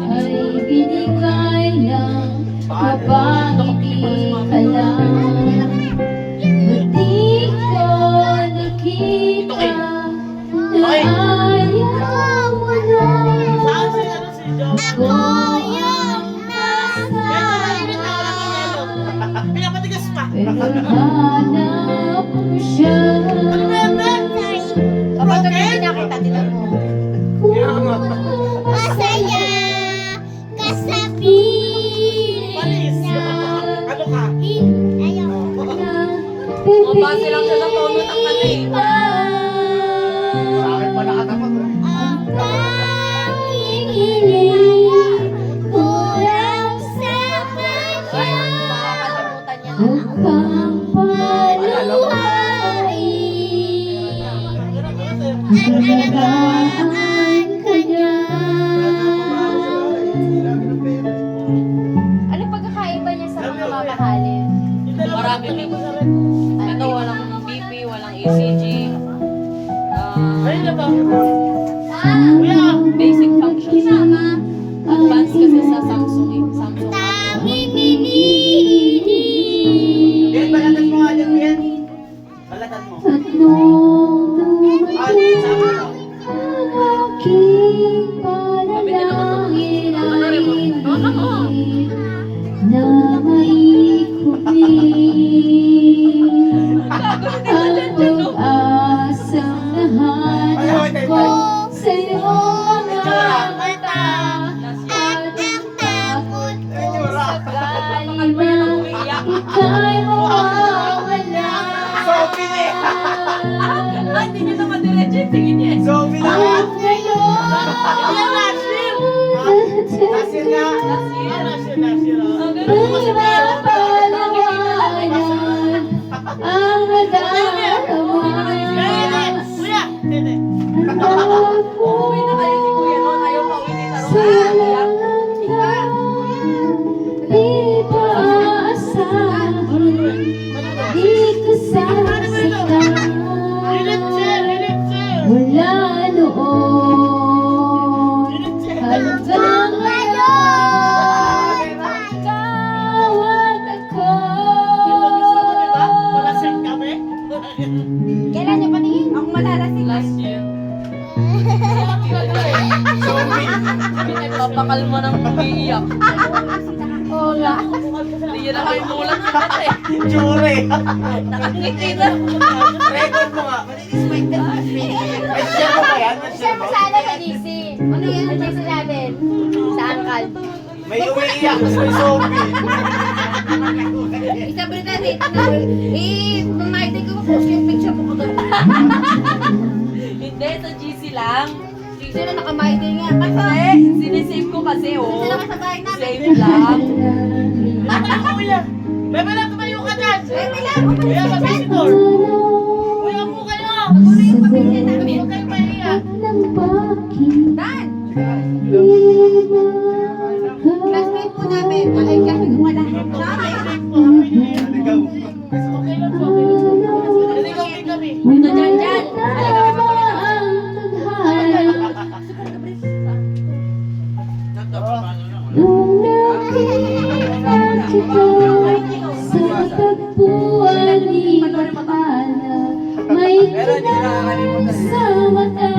ay binigay ng habang hindi ka lang. Buti ko nakita na ayaw mo na. Ako yung nasa Pinapatigas pa. pero hanap ko siya. Kapag kami nakita, tinan mo. Masaya ka sa piling na Ano ka? ayaw Base lang siya sa tono ng ano eh. Sa akin pa nakatapat. ang panginginig kulang sa kanya Makakalimutan niya na. Mukhang paluhain at alagaan ka niya. Ano pagkakaiba niya sa mga mamahalin? Marami rin. Ito walang BP, walang ECG. Ayun na ba? Basic functions. Advanced kasi sa Samsung eh. Samsung. Tanging iniinig Yan, balatan mo nga dyan, yan. Balatan mo. at nung Ano yun, sabi mo? aking panalangin ay na maikumin ang pag-asang nahanap ko sa iyong mga mata at ang takot ko sakaling na ika'y mawawala. Sophie na eh. Hindi niya naman diretso yung tingin niya eh. Sophie na. At ngayon Nasir nga. Nasir. Ang ay ganun. mapalawanan ang nadarama. Kuya. Tete. Uuwi na kayo si Kuya noon. Ayaw pa uwi ni Taro. Di pa aasahan dito sa sikat. Mula noon hanggang ngayon, ikaw at ako. Malasing kami. Kailan niya patingin? Ako malalasing. Last year. Sophie. Papakalma ng umiiyak. Oo nga. Hindi niya na kayo mulat sa mata eh. Jure. Nakangiti na. Record mo nga. Ay, share mo ba yan? Share mo sana sa GC. Ano yan? Sa GC natin. Sa angkal. May umiiyak sa Sophie. Isa ba natin? Mamaitin ko post yung picture mo kagad. Hindi, sa GC lang. GC na nakamaitin nga. Kasi, sinisave ko kasi oh. Sila sa bahay namin. Save lang. Ano ka, kuya? Bebe na, tumayo ka dyan. Bebe lang. Kuya, mag-visitor. Kuya, po kayo. Ano yung pamilya namin? Huwag kayo mahiya. Ng bakit Dan! di Classmate po namin. Ay, kasi wala. Sorry. Naligaw. Okay lang po, okay lang po. Naligaw din kami. Dito dyan, dyan. Halika kami patuloy na. Nung nakita kita sa tagpuan ni Matala, may kinang sa mata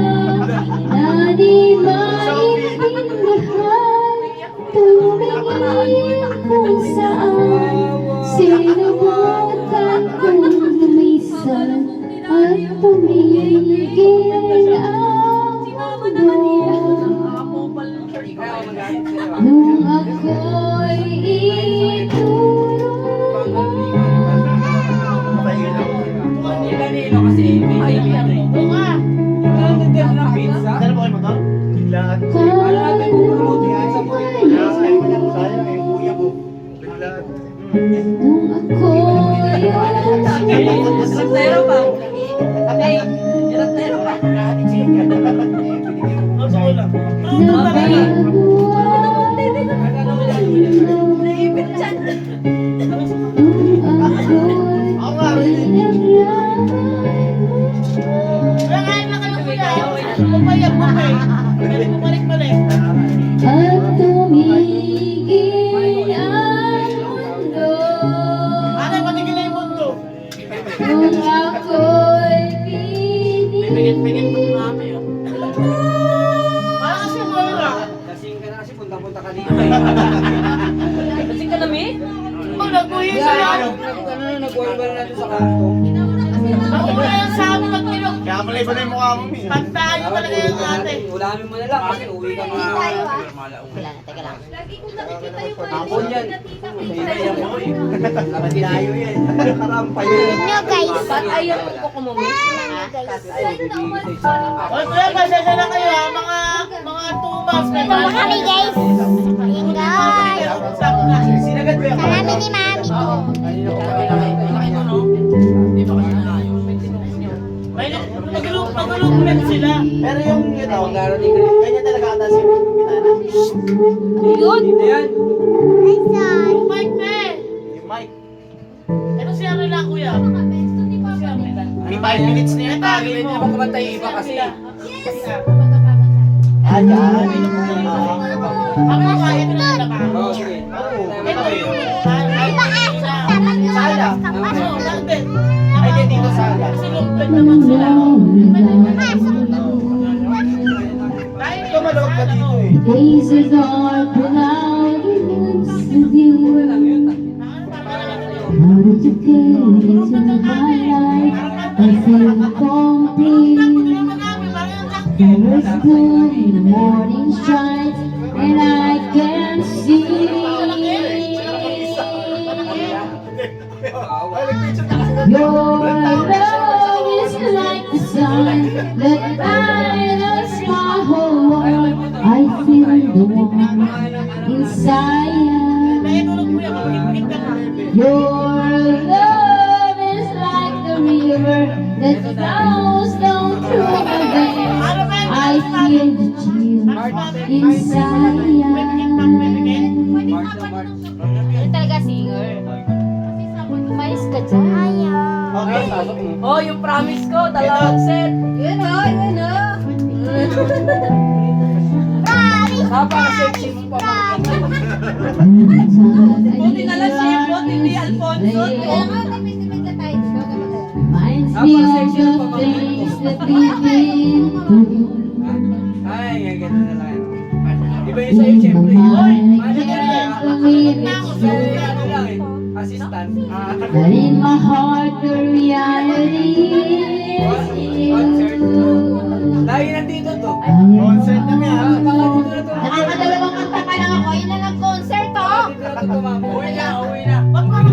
na di maintindihan. Tumingin kung saan sinubukan kong lumisan at tumigil ang mundo. Nung ako'y ituro Saan po kayo motor? Lahat. nung ako'y Ratero pa. Ay, ratero pa. Ang sa ulam. nabago Kasi ka nami? Pag nagbuhi siya. Nag-volleyball natin sa kanto. Nauna yan sa amin pag nilog. Kaya pala iba na yung mukha mo, Mi. Pagtayo talaga yung ate. Ulamin mo na lang kasi uwi ka mga... Tayo ah. Teka lang. Hapon yan. Hinayang mo eh. Nakadilayo yan. Nakarampay yan. Nyo guys. Ba't ayaw ko kumumi? O kuya, pasensya na kayo ha. Mga 2 months na Ito na kami guys. Ayun guys. Sinagad ba yan? Salami ni mami ko. Kanina ko nakita no? Di ba kasi nakayo? Magulong sila. Pero yung ito, ganyan talaga ata si Pitana. Yun! Hindi yan. Ay, sorry. Yung mic na eh. Yung mic. Ano siya nila kuya? May 5 minutes na yan. Hindi naman kumantay yung iba kasi. Ah, yan. Ako kaya nila na ba? Oo, sige. Ito yung Sala. Oo, lakbet. Ay, hindi dito sala. Kasi lumpet naman sila. Dahil Ito malawag pa dito eh. Faces are without with you. How did you get into my life? I feel complete. The first moon in the morning shines, and I can see your love is like the sun that lightens my whole world. I feel the warmth inside. Your love is like the river that flows down through my veins. I feel the chill inside. Ano talaga singer? Umayos ka dyan. Ayaw. Okay, pasok mo. Oh, yung promise ko, dalawang set. Yun o, yun o. Napaka-sexy mo pa. Buti na lang Shibot, hindi Alfonso. Reminds me of the things that we've been through. Ay, ganyan na lang. Iba yun sa'yo, In syempre. my Oy, mind, I can't believe it's true. ano lang eh. Assistant. But in my heart, the reality is you. Lagi nandito to. Concert na niya. Baka dito na to. Nakakadalawang kanta pa lang ako. Yun na nag-concert oh. Dito na to tumama. Uwi na, uwi na.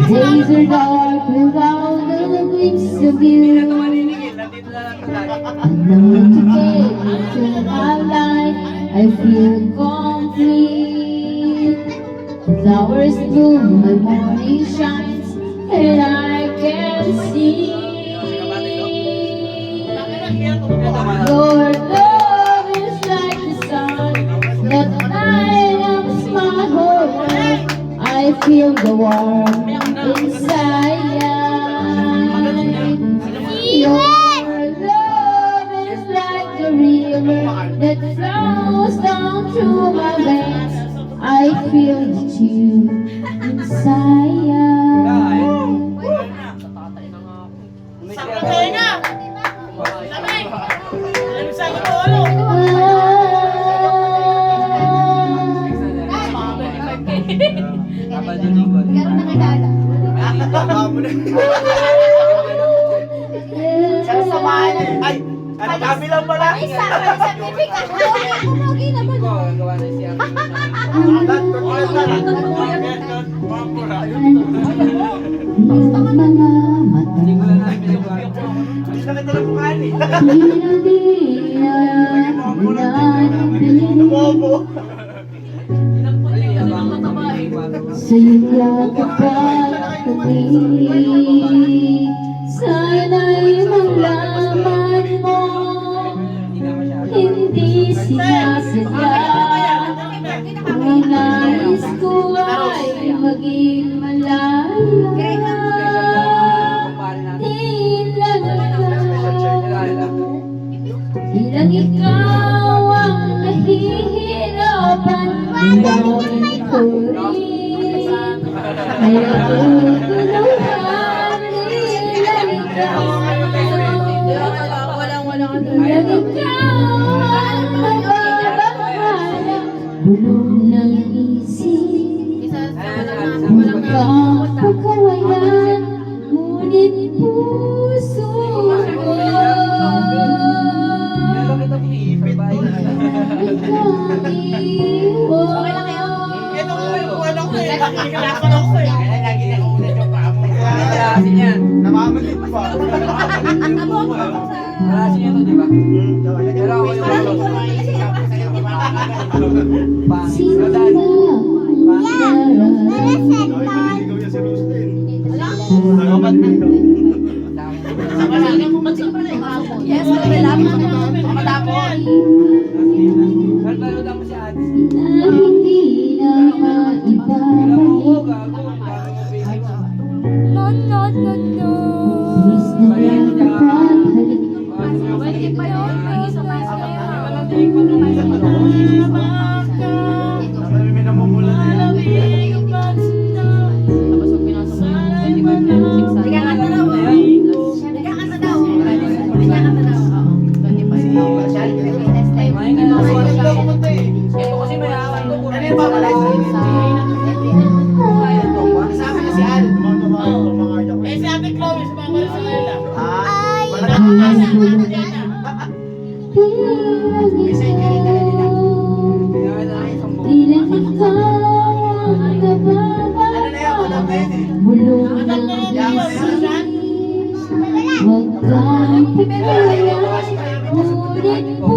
Days are dark without a glimpse of Hindi na you. to maniningil. Nandito na lang to tayo. And when you came into my life, I feel complete. Flowers bloom, my morning shines, and I can see. Your love is like the sun that lightens my whole world. I feel the warmth inside. Your love is like the river that flows down through my veins. I feel the chill inside. Sakatay na. Lamig. Lamig sa akin ulo. Saan samahan eh? Ay, ano kami lang pala? Ay, sa bibig ako. Pogi naman. Gawa na siya. Mga mata, Hindi ko lang namin pinagawa. Hindi na kita lang mukhaan eh. Bobo. sa iyong yakap at tabi. Sana'y malaman mo, hindi sinasadya. Ang nais ko ay maging malaya. Ilang ikaw ang nahihirapan, dahil ko rin ay natutulungan. Ilang ikaw ilang ikaw ang mababahala, bulong ng isip. Magkapagkawalan, ngunit puso ko Meron kita ipit. Ito ko yung buwan ako eh. Nakikilapon ako eh. Kaya lagi na kumunod yung paa mo. Alasin yan. Namamalit pa. Alasin yan to, di ba? Pero ako yung pang. Sino ba Rodan. Ikaw yan si Roslyn. Nagapat na. Sabalagan mo mag-sing pala eh. Yes, malalaman mo. Matapon. Pero mo si Ate. na hindi na maiba? Alam mo ko, gago. Gago mo, baby ko. Miss na lang paghalik. Pwede pa yun. May isa pa yun. May namumulan na yan. Tapos pag pinasok mo yung 25 na 600. Hindi ka kanta daw. Hindi ka kanta daw. Hindi ka kanta daw. Oo. 25. May nga na ako na pumunta eh. Ito kasi mayaman to. Ano yung babalay sa Kasama na si Al. Mga Eh si Ate Chloe, sumama rin sa kanila. Tila ikaw ang nabababa. Bulong ng isis. Huwag kang pagkaya, ngunit puso ko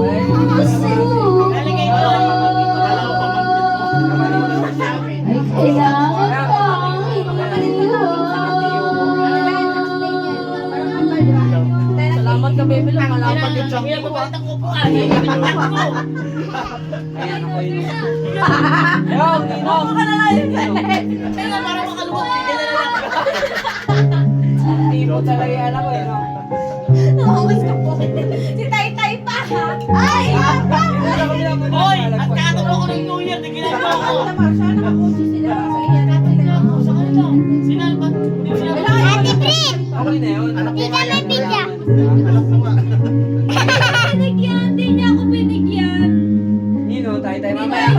ay kailangan pang iniwan. Salamat ka, baby. Lang malapad yung chunk. Kaya mabalit ang upuan. Ayan, Ayan ako yun. Yung, inom. ka na lang yun. Kaya parang makalubot. Hindi na lang. Tipo talaga yan ako eh. No? Nakawas ka po. Si Tay-Tay pa, ha? Ay! Hoy, at kakatulong ko ng New Year. Hindi ginagawa ko. Sa kanila. Sina ba? Hindi sila ba? Ate Prit! Okay na yun. Di ka may pizza. anak mo nga. Binigyan, di niya ako binigyan. Nino, tay-tay. Mamaya.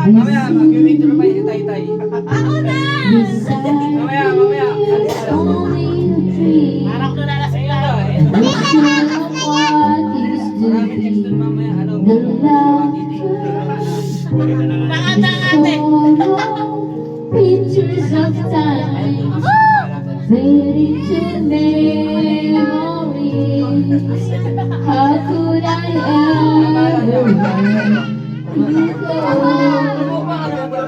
Mamaya, mag-intro pa yung tay-tay. Ako na! Mamaya, mamaya. Parang ko na nasa ila. Maraming text dun mamaya. Ano? Nakanta ang ate. Pictures of time fade into memories. How could I ever let you go?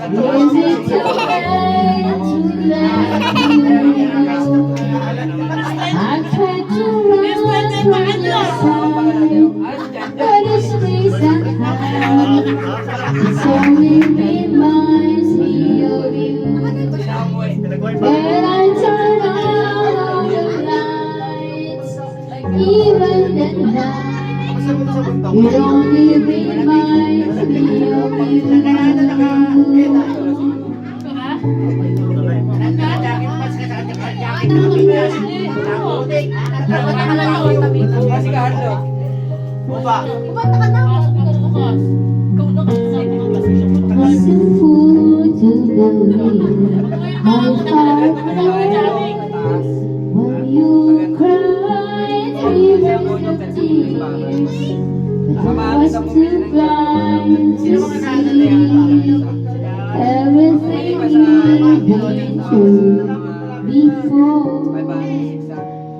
Is it too late to let you go? I tried to run from your side, but it stays at high. It only reminds me of you. When I turn on all the lights, even at night, it only reminds me of you. Kasi Carlo. Buba. Was a fool to believe my heart knows when you cried rivers of tears. But I was too blind to see everything you've been through before.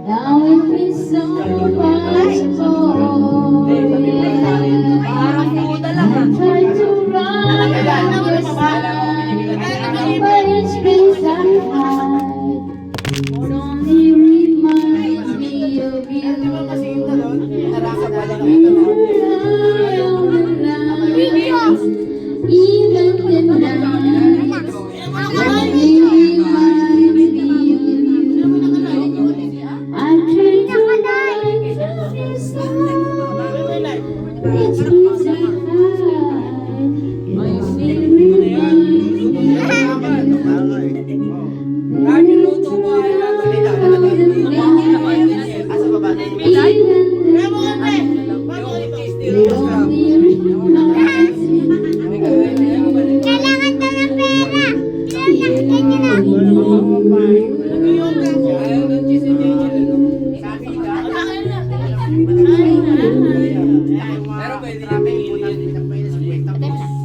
Now it means so much more. Parang puta lang, ha? I tried to run from your side, but each place I hide, it only reminds me of you. Even the night, only reminds me of you. I tried to run from your side, each place I hide, it only reminds me of you.